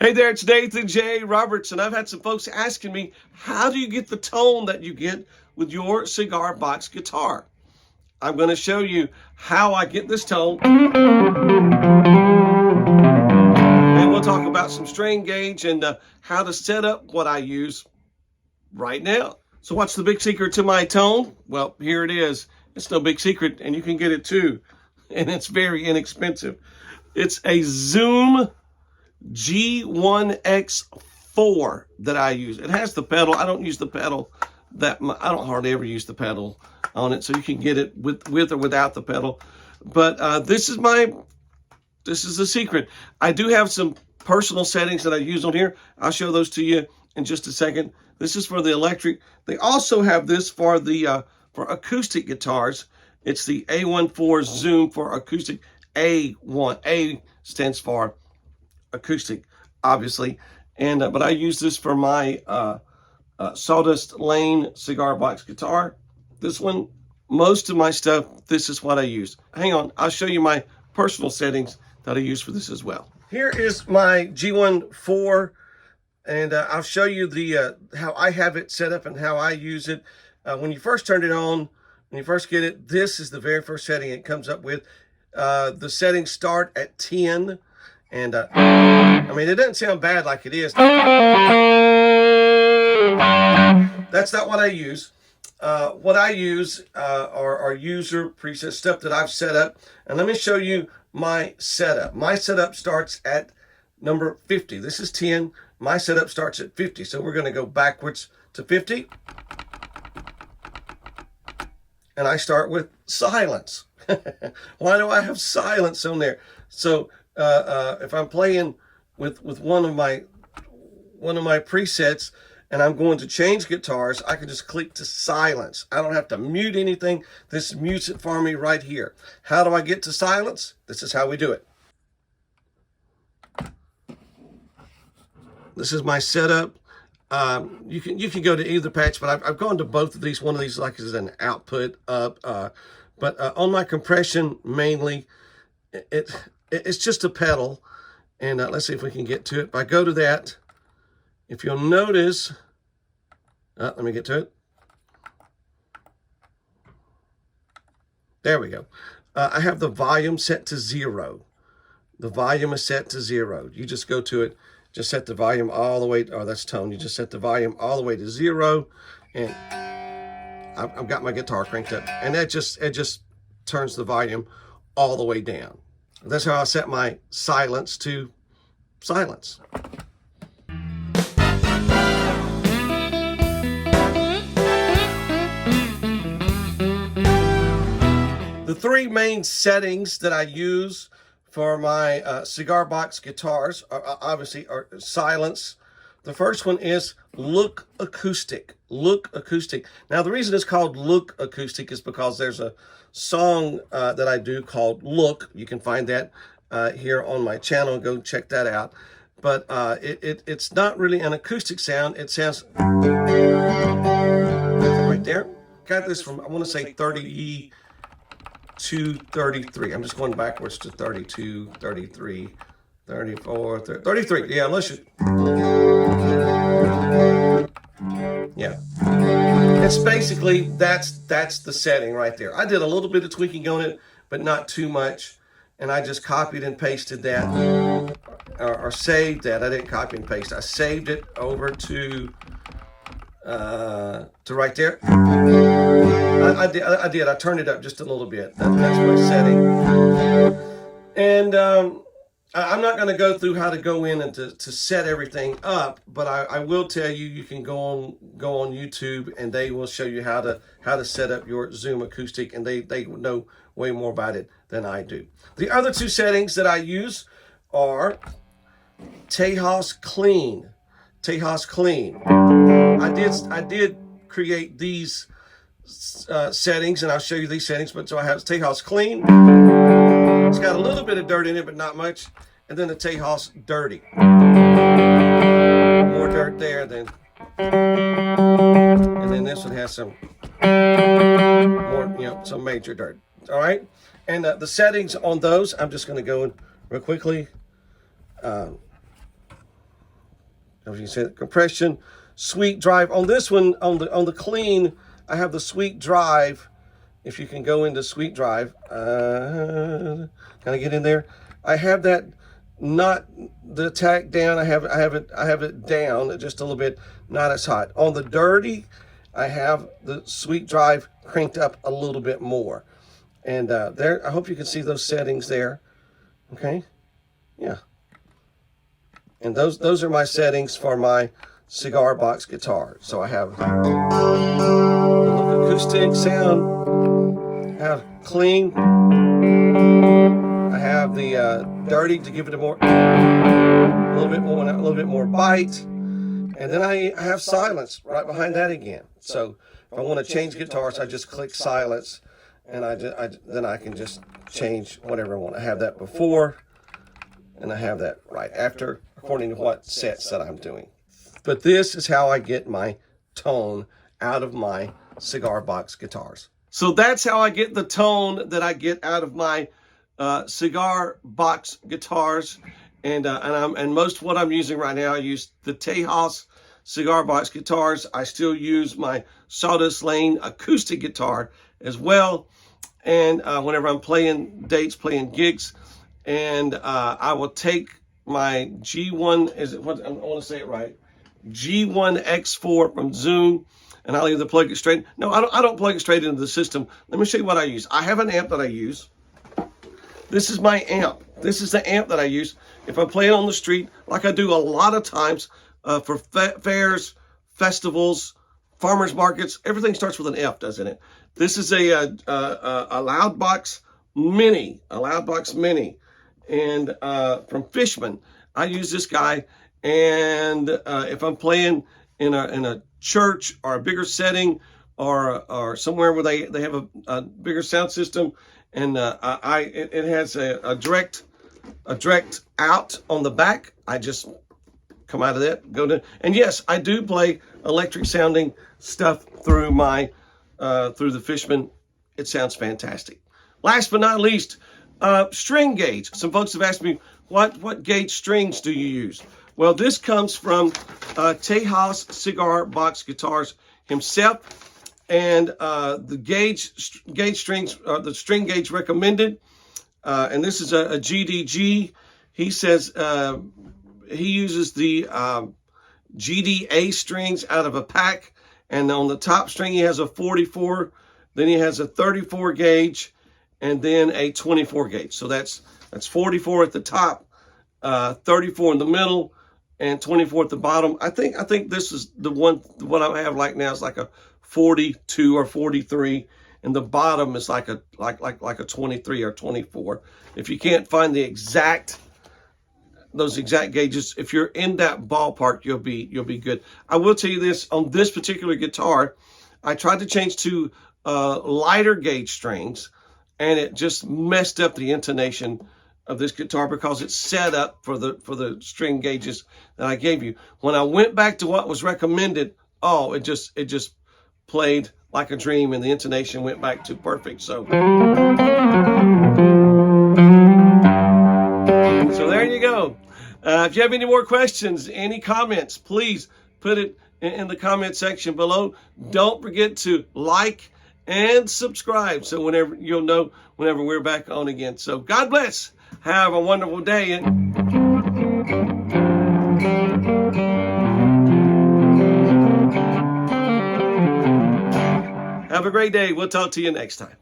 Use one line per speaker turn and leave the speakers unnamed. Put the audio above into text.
Hey there, it's Nathan J. Roberts, and I've had some folks asking me, how do you get the tone that you get with your cigar box guitar? I'm going to show you how I get this tone, and we'll talk about some strain gauge and how to set up what I use right now. So what's the big secret to my tone? Well, here it is. It's no big secret, and you can get it too, and it's very inexpensive. It's a Zoom G1X 4 that I use. It has the pedal. I don't use the pedal that much. I don't hardly ever use the pedal on it, so you can get it with or without the pedal. But this is the secret. I do have some personal settings that I use on here. I'll show those to you in just a second. This is for the electric. They also have this for the for acoustic guitars. It's the A14 Zoom for acoustic. A1. A stands for acoustic, obviously, and but I use this for my Sawdust Lane cigar box guitar. This one, most of my stuff, this is what I use. Hang on, I'll show you my personal settings that I use for this as well. Here is my G1-4, and I'll show you the how I have it set up and how I use it. When you first turn it on, when you first get it, this is the very first setting it comes up with. The settings start at 10. And, I mean, it doesn't sound bad like it is. That's not what I use. What I use are user preset stuff that I've set up. And let me show you my setup. My setup starts at number 50. This is 10. My setup starts at 50. So we're going to go backwards to 50. And I start with silence. Why do I have silence on there? So if I'm playing with one of my presets and I'm going to change guitars, I can just click to silence. I don't have to mute anything. This mutes it for me right here. How do I get to silence? This is how we do it. This is my setup. You can go to either patch, but I've gone to both of these. One of these like is an output up, but on my compression mainly, it's just a pedal, and let's see if we can get to it. If I go to that, if you'll notice, let me get to it. There we go. I have the volume set to 0. The volume is set to 0. You just go to it, just set the volume all the way, oh, that's tone. You just set the volume all the way to 0, and I've got my guitar cranked up, and it just turns the volume all the way down. That's how I set my silence to silence. The three main settings that I use for my cigar box guitars are silence. The first one is look acoustic. Look acoustic. Now, the reason it's called look acoustic is because there's a song that I do called Look. You can find that here on my channel. Go check that out. But it's not really an acoustic sound. It sounds right there. Got this from, I want to say 32, 33. I'm just going backwards to 32, 33, 34, 33. Yeah, unless you... Yeah, it's basically that's the setting right there. I did a little bit of tweaking on it, but not too much, and I just copied and pasted that or saved that. I didn't copy and paste. I saved it over to right there. I did. I turned it up just a little bit. That's my setting, and I'm not going to go through how to go in and to set everything up, but I will tell you, you can go on YouTube and they will show you how to set up your Zoom acoustic, and they know way more about it than I do. The other two settings that I use are Tejas Clean. Tejas Clean. I did create these settings, and I'll show you these settings. But so I have Tejas Clean. It's got a little bit of dirt in it, but not much. And then the Tejas Dirty. More dirt there than. And then this one has some more, some major dirt. All right. And the settings on those, I'm just going to go in real quickly. As you see, compression, sweet drive. On this one, on the clean, I have the sweet drive. If you can go into sweet drive, can I get in there? I have that, not the attack down. I have it down just a little bit, not as hot. On the dirty, I have the sweet drive cranked up a little bit more. And there, I hope you can see those settings there. Okay, yeah. And those are my settings for my Cigar Box guitar. So I have the acoustic sound, I have clean, I have the dirty to give it a little bit more bite, and then I have silence right behind that again. So if I want to change guitars, I just click silence, and then I can just change whatever I want. I have that before, and I have that right after, according to what sets that I'm doing. But this is how I get my tone out of my Cigar Box guitars. So that's how I get the tone that I get out of my Cigar Box guitars. And most of what I'm using right now, I use the Tejas Cigar Box guitars. I still use my Sawdust Lane acoustic guitar as well. And whenever I'm playing dates, playing gigs, and I will take my G1, I want to say it right, G1X4 from Zoom, and I'll either plug it straight. No, I don't plug it straight into the system. Let me show you what I use. I have an amp that I use. This is my amp. This is the amp that I use if I'm playing on the street, like I do a lot of times for fairs, festivals, farmers markets. Everything starts with an F, doesn't it? This is a Loudbox Mini, and from Fishman. I use this guy, and if I'm playing in a church or a bigger setting, or somewhere where they have a bigger sound system, and it has a direct out on the back, I just come out of that, go to, and yes, I do play electric sounding stuff through my through the Fishman. It sounds fantastic. Last but not least, string gauge. Some folks have asked me, what gauge strings do you use? Well, this comes from Tejas Cigar Box Guitars himself, and the gauge strings, the string gauge recommended, and this is a GDG. He says he uses the GDA strings out of a pack, and on the top string he has a 44, then he has a 34 gauge, and then a 24 gauge. So that's 44 at the top, 34 in the middle, and 24 at the bottom. I think this is the one. What I have right now is like a 42 or 43, and the bottom is like a 23 or 24. If you can't find those exact gauges, if you're in that ballpark, you'll be good. I will tell you this, on this particular guitar, I tried to change to lighter gauge strings, and it just messed up the intonation of this guitar because it's set up for the string gauges that I gave you. When I went back to what was recommended, oh, it just played like a dream, and the intonation went back to perfect. So there you go. If you have any more questions, any comments, please put it in the comment section below. Don't forget to like and subscribe, so you'll know whenever we're back on again. So God bless. Have a wonderful day. Have a great day. We'll talk to you next time.